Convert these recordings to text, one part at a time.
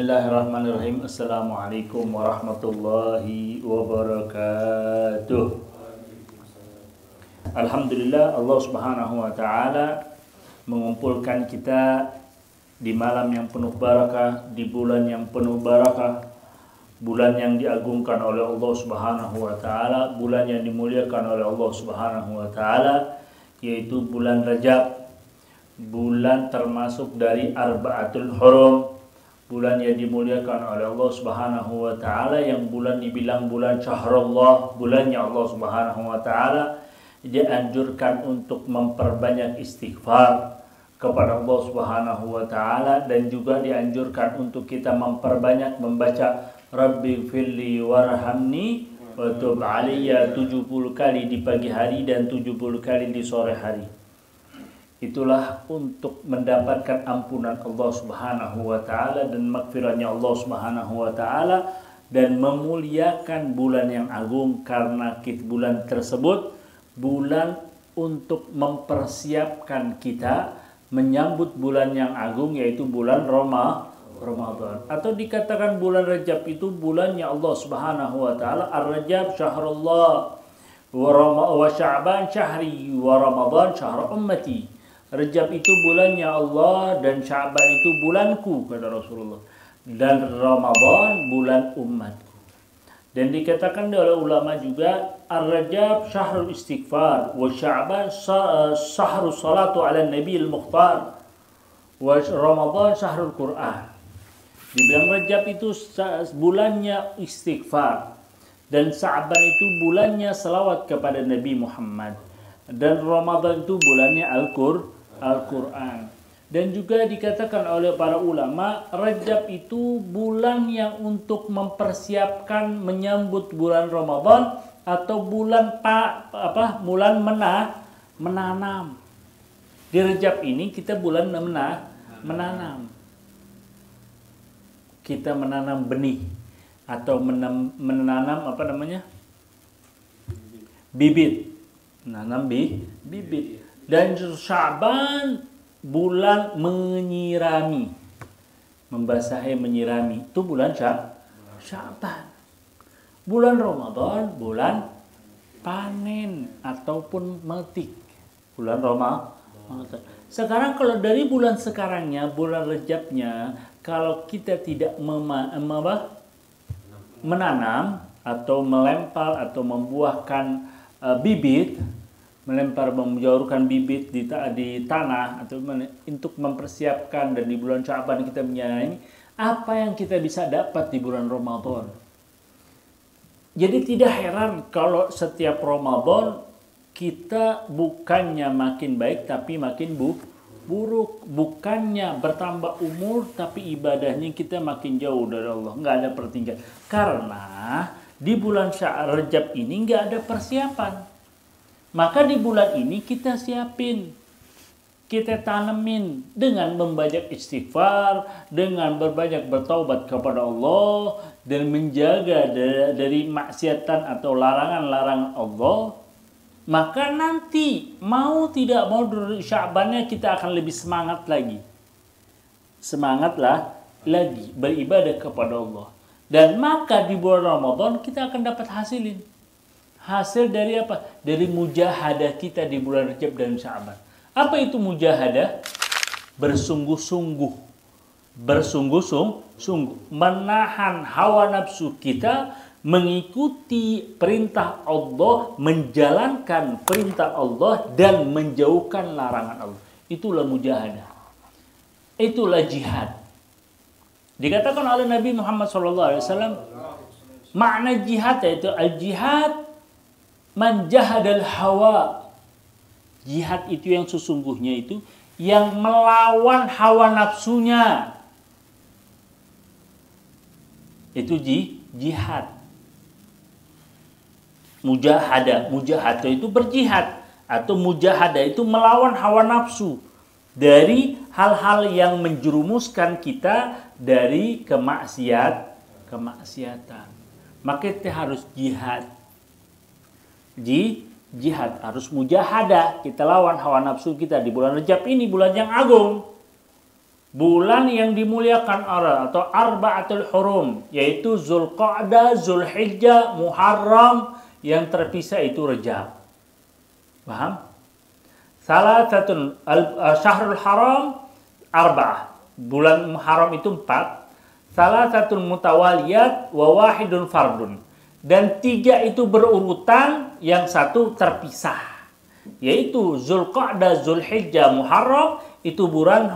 Bismillahirrahmanirrahim. Assalamualaikum warahmatullahi wabarakatuh. Alhamdulillah, Allah subhanahu wa ta'ala mengumpulkan kita di malam yang penuh barakah, di bulan yang penuh barakah, bulan yang diagungkan oleh Allah subhanahu wa ta'ala, bulan yang dimuliakan oleh Allah subhanahu wa ta'ala, yaitu bulan Rajab, bulan termasuk dari Arba'atul Hurum, bulan yang dimuliakan oleh Allah subhanahu wa ta'ala, yang bulan dibilang bulan syahrullah, bulannya Allah subhanahu wa ta'ala. Dianjurkan untuk memperbanyak istighfar kepada Allah subhanahu wa ta'ala, dan juga dianjurkan untuk kita memperbanyak membaca Rabbi firli warhamni wa tub aliyya 70 kali di pagi hari dan 70 kali di sore hari. Itulah untuk mendapatkan ampunan Allah subhanahu wa ta'ala dan maghfirahnya Allah subhanahu wa ta'ala, dan memuliakan bulan yang agung, karena bulan tersebut bulan untuk mempersiapkan kita menyambut bulan yang agung, yaitu bulan Ramadan. Atau dikatakan bulan Rajab itu bulannya Allah subhanahu wa ta'ala. Ar-Rajab syahrullah wa Sya'ban syahri wa Ramadan syahr ummati. Rajab itu bulannya Allah dan Sya'ban itu bulanku, kata Rasulullah, dan Ramadan bulan umatku. Dan dikatakan oleh ulama juga, Ar-Rajab syahrul istighfar wa Sya'ban syahrul salatu ala nabi al-mukhtar wa Ramadan syahrul Quran. Dibilang Rajab itu bulannya istighfar, dan Sya'ban itu bulannya salawat kepada Nabi Muhammad, dan Ramadan itu bulannya Al-Quran. Dan juga dikatakan oleh para ulama, Rajab itu bulan yang untuk mempersiapkan menyambut bulan Ramadan, atau bulan menanam. Di Rajab ini kita bulan menanam. Kita menanam benih, atau menanam bibit. Menanam bibit. Dan Sya'ban bulan menyirami, membasahi, menyirami, itu bulan Sya'ban. Bulan Ramadan bulan panen ataupun metik, bulan Ramadan. Sekarang kalau dari bulan sekarangnya, bulan Rajabnya, kalau kita tidak menanam atau melempar atau membuahkan bibit, melempar, menjauhkan bibit di tanah, atau untuk mempersiapkan, dan di bulan Sya'ban kita menyanyi, apa yang kita bisa dapat di bulan Ramadan. Jadi tidak heran kalau setiap Ramadan kita bukannya makin baik tapi makin buruk, bukannya bertambah umur tapi ibadahnya kita makin jauh dari Allah, nggak ada pertingkatan. Karena di bulan Rajab ini nggak ada persiapan. Maka di bulan ini kita siapin, kita tanemin dengan membanyak istighfar, dengan berbanyak bertaubat kepada Allah, dan menjaga dari maksiatan atau larangan-larangan Allah. Maka nanti mau tidak mau dari Sya'bannya kita akan lebih semangat lagi. Semangatlah lagi beribadah kepada Allah. Dan maka di bulan Ramadan kita akan dapat hasil dari apa? Dari mujahadah kita di bulan Rajab dan Sya'ban. Apa itu mujahadah? Bersungguh-sungguh. Menahan hawa nafsu kita, mengikuti perintah Allah, menjalankan perintah Allah, dan menjauhkan larangan Allah. Itulah mujahadah. Itulah jihad. Dikatakan oleh Nabi Muhammad SAW, makna jihad yaitu al-jihad man jahadal hawa. Jihad itu yang sesungguhnya itu yang melawan hawa nafsunya. Itu jihad. Mujahadah itu berjihad, atau mujahadah itu melawan hawa nafsu dari hal-hal yang menjerumuskan kita dari kemaksiatan. Maka kita harus jihad. Jihad harus mujahadah, kita lawan hawa nafsu kita di bulan Rajab ini, bulan yang agung. bulan yang dimuliakan Allah atau arba'atul hurum, yaitu Zulqa'dah, Zulhijjah, Muharram, yang terpisah itu Rajab. Paham? Salasatun syahrul haram arba'ah. Bulan Muharram itu 4. Salasatun mutawaliyat wa wahidun fardun. Dan 3 itu berurutan, yang 1 terpisah. Yaitu Zulqa'dah, Zulhijjah, Muharram, itu bulan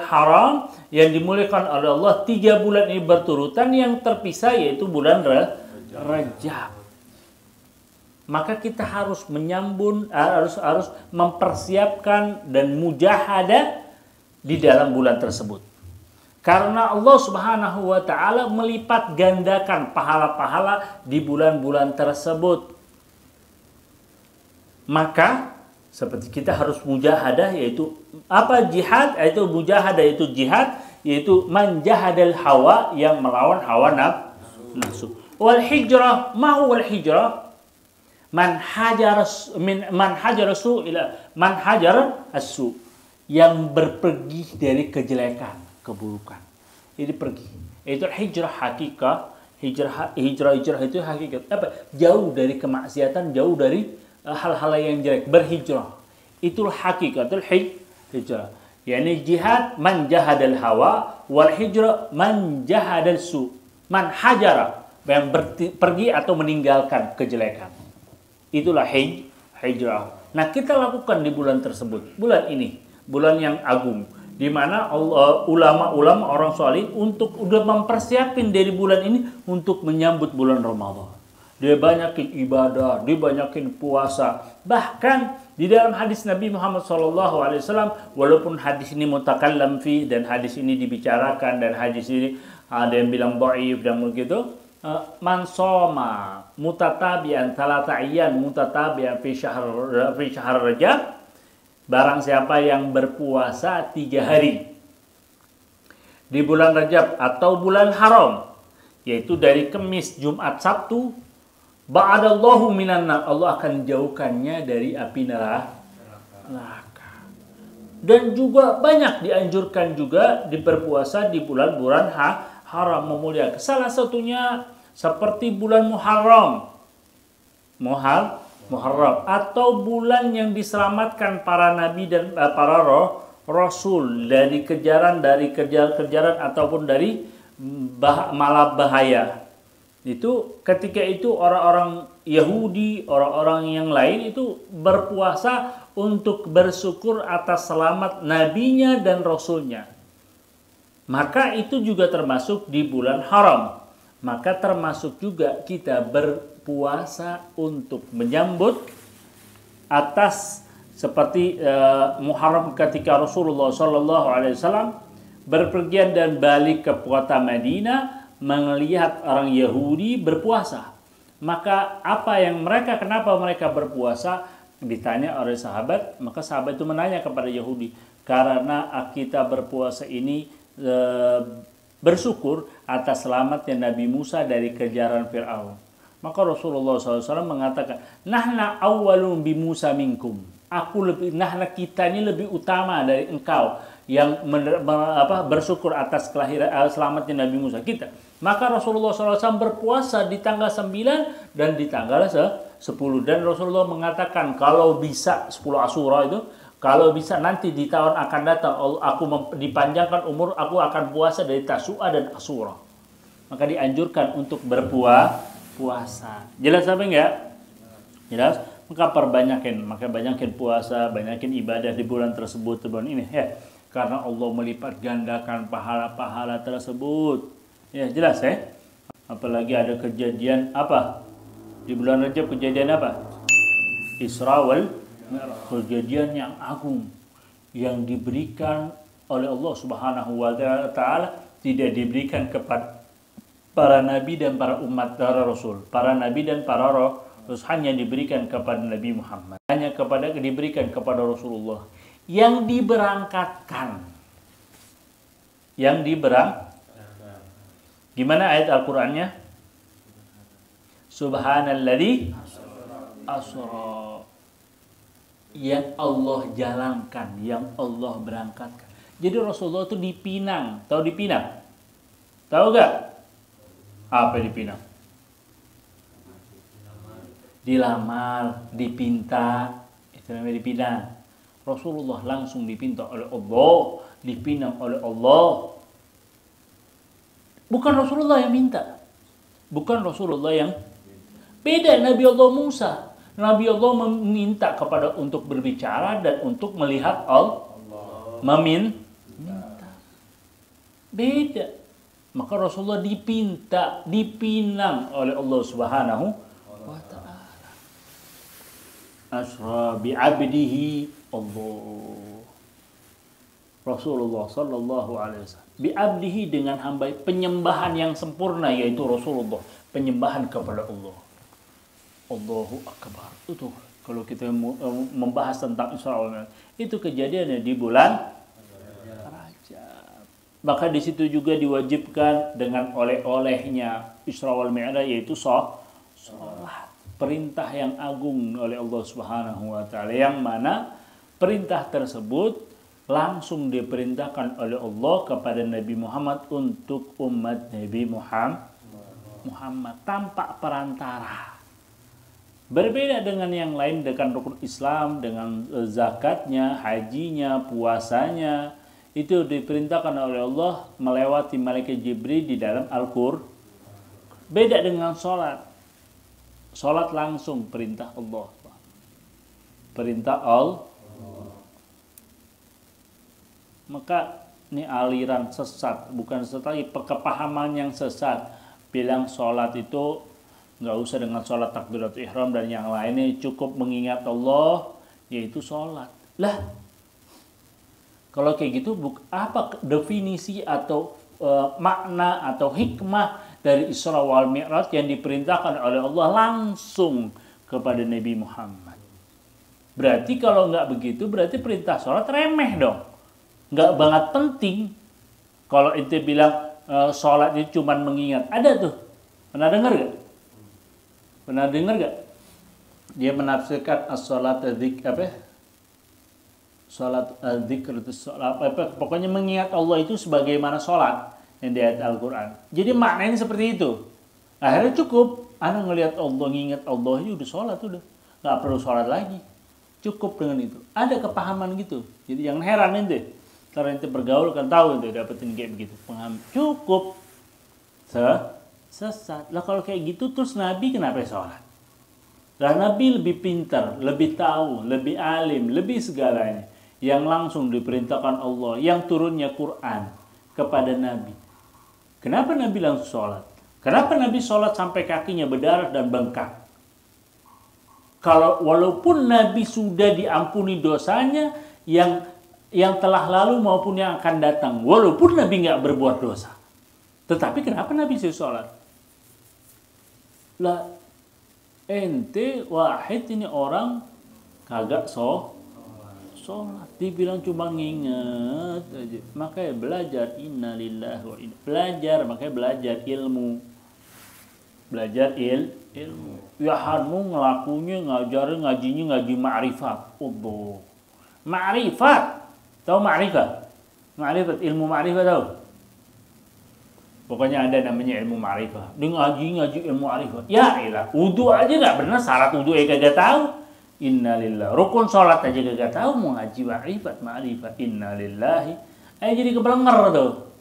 haram yang dimuliakan oleh Allah. 3 bulan ini berturutan, yang terpisah yaitu bulan Rajab. Maka kita harus menyambung, harus mempersiapkan dan mujahadah di dalam bulan tersebut. Karena Allah Subhanahu wa taala melipat gandakan pahala-pahala di bulan-bulan tersebut. Maka seperti kita harus mujahadah, yaitu apa jihad, yaitu mujahadah, yaitu jihad, yaitu manjahadal hawa, yang melawan hawa nafsu. Wal hijrah, ma huwa al hijrah? Man hajar su ila man hajar as-su, yang berpergi dari kejelekan, keburukan. Ini pergi. Itu hijrah hakikah. Hijrah itu hakikat apa? Jauh dari kemaksiatan, jauh dari hal-hal yang jelek, berhijrah. Itulah hakikatul hijrah. Yani jihad man jahadal hawa, wal hijrah man jahadal su. Man hajara, yang pergi atau meninggalkan kejelekan. Itulah hijrah. Nah, kita lakukan di bulan tersebut. Bulan ini, bulan yang agung, di mana ulama-ulama orang saleh untuk udah mempersiapin dari bulan ini untuk menyambut bulan Ramadan. Dia banyakin ibadah, dia banyakin puasa. Bahkan di dalam hadis Nabi Muhammad SAW, walaupun hadis ini mutakallam fi, dan hadis ini dibicarakan, dan hadis ini ada yang bilang dhaif dan begitu, man soma mutatabian talata'iyan mutatabian fi syahr Rajab, barang siapa yang berpuasa 3 hari di bulan Rajab atau bulan haram, yaitu dari Kamis, Jumat, Sabtu, ba'adallahu minan nar, Allah akan jauhkannya dari api neraka. Dan juga banyak dianjurkan juga berpuasa di bulan-bulan haram, memuliakan. Salah satunya seperti bulan Muharram, atau bulan yang diselamatkan para nabi dan para rasul dari kejaran ataupun dari malapetaka. Itu ketika itu orang-orang Yahudi, orang-orang yang lain itu berpuasa untuk bersyukur atas selamat nabinya dan rasulnya. Maka itu juga termasuk di bulan haram. Maka termasuk juga kita berpuasa untuk menyambut atas seperti Muharram ketika Rasulullah SAW berpergian dan balik ke kota Madinah, melihat orang Yahudi berpuasa. Maka kenapa mereka berpuasa? Ditanya oleh sahabat, maka sahabat itu menanya kepada Yahudi, karena kita berpuasa ini bersyukur atas selamatnya Nabi Musa dari kejaran Fir'aun. Maka Rasulullah SAW mengatakan, nahna awwalun bi Musa minkum. Kita ini lebih utama dari engkau yang bersyukur atas selamatnya Nabi Musa kita. Maka Rasulullah SAW berpuasa di tanggal 9 dan di tanggal 10. Dan Rasulullah mengatakan, kalau bisa 10 Asyura itu, kalau bisa nanti di tahun akan datang aku dipanjangkan umur, aku akan puasa dari Tasu'a dan Asyura. Maka dianjurkan untuk berpuasa. Jelas apa enggak? Jelas? Maka banyakin puasa, banyakin ibadah di bulan tersebut, bulan ini ya. Karena Allah melipat gandakan pahala-pahala tersebut. Ya, jelas ya. Apalagi ada kejadian apa? Di bulan Rajab kejadian apa? Isra wal kejadian yang agung yang diberikan oleh Allah Subhanahu wa taala, tidak diberikan kepada para nabi dan para umat para rasul. Para nabi dan para rasul hanya diberikan kepada Nabi Muhammad. Hanya diberikan kepada Rasulullah yang diberangkatkan. Gimana ayat Al-Qur'annya? Subhanalladzi asra, yang Allah jalankan, yang Allah berangkatkan. Jadi Rasulullah itu dipinang. Tahu dipinang? Tahu gak? Apa dipinang? Dilamar, dipinta. Itu namanya dipinang. Rasulullah langsung dipinta oleh Allah, dipinang oleh Allah. Bukan Rasulullah yang minta. Bukan Rasulullah yang beda. Nabi Allah Musa. Nabi Allah meminta kepada untuk berbicara dan untuk melihat Allah. Minta. Beda. Maka Rasulullah dipinang oleh Allah Subhanahu wa ta'ala. Asra bi'abdihi Allah. Rasulullah sallallahu alaihi wasallam bi'abdihi, dengan hamba, penyembahan yang sempurna, yaitu Rasulullah, penyembahan kepada Allah. Allahu Akbar. Itu kalau kita membahas tentang Isra wal Mi'raj, itu kejadiannya di bulan Rajab. Maka di situ juga diwajibkan dengan oleh-olehnya Isra wal Mi'raj, yaitu salat. Perintah yang agung oleh Allah Subhanahu wa taala, yang mana perintah tersebut langsung diperintahkan oleh Allah kepada Nabi Muhammad untuk umat Nabi Muhammad tanpa perantara. Berbeda dengan yang lain, dengan rukun Islam, dengan zakatnya, hajinya, puasanya, itu diperintahkan oleh Allah melewati malaikat Jibril di dalam Al-Qur'an. Beda dengan sholat. Sholat langsung perintah Allah. Perintah Allah. Maka ini aliran sesat, bukan sesat lagi, kepahaman yang sesat. Bilang sholat itu nggak usah dengan sholat takbiratul ihram dan yang lainnya, cukup mengingat Allah, yaitu sholat. Lah, kalau kayak gitu, apa definisi atau makna atau hikmah dari Isra wal Mi'raj yang diperintahkan oleh Allah langsung kepada Nabi Muhammad? Berarti kalau nggak begitu, berarti perintah sholat remeh dong. Nggak banget penting. Kalau ente bilang sholat itu cuma mengingat, ada tuh, pernah dengar gak? Pernah dengar gak? Dia menafsirkan as-sholat sholat dzikr itu sholat apa? Pokoknya mengingat Allah itu sebagaimana sholat yang di ayat Al-Quran. Jadi maknanya seperti itu. Akhirnya cukup, anak ngelihat Allah, ngingat Allah, itu udah sholat, udah nggak perlu sholat lagi. Cukup dengan itu. Ada kepahaman gitu. Jadi jangan heran ente. Karena ente bergaul kan tahu ente dapetin kayak begitu. Cukup. Sesat. Lah kalau kayak gitu terus Nabi kenapa sholat? Lah Nabi lebih pintar, lebih tahu, lebih alim, lebih segalanya. Yang langsung diperintahkan Allah, yang turunnya Quran kepada Nabi. Kenapa Nabi langsung sholat? Kenapa Nabi sholat sampai kakinya berdarah dan bengkak? Kalau walaupun Nabi sudah diampuni dosanya yang telah lalu maupun yang akan datang, walaupun Nabi nggak berbuat dosa, tetapi kenapa Nabi sholat? Lah ente wahid ini orang kagak sholat, dibilang cuma nginget aja. Makanya belajar, innalillahi wa inna, belajar, makanya belajar ilmu. Belajar ilmu. Ya hanu ngelakunya, ngajarin, ngajinya, ngaji ma'rifat. Allah. Ma'rifat. Tahu ma'rifat? Ma'rifat, ilmu ma'rifat tahu? Pokoknya ada namanya ilmu ma'rifat. Dia ngaji ilmu ma'rifat. Ya ilah, wudu aja gak benar, syarat wudu kagak tahu. Innalillah. Rukun sholat aja gak tahu, mau ngaji ma'rifat. Innalillahi. Jadi kebelenger tuh.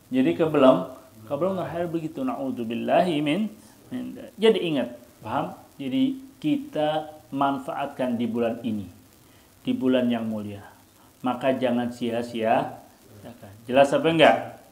Jadi kebelenger hal begitu. Na'udzubillahi min. Jadi ingat, paham? Jadi kita manfaatkan di bulan ini, di bulan yang mulia. Maka jangan sia-sia. Jelas apa enggak?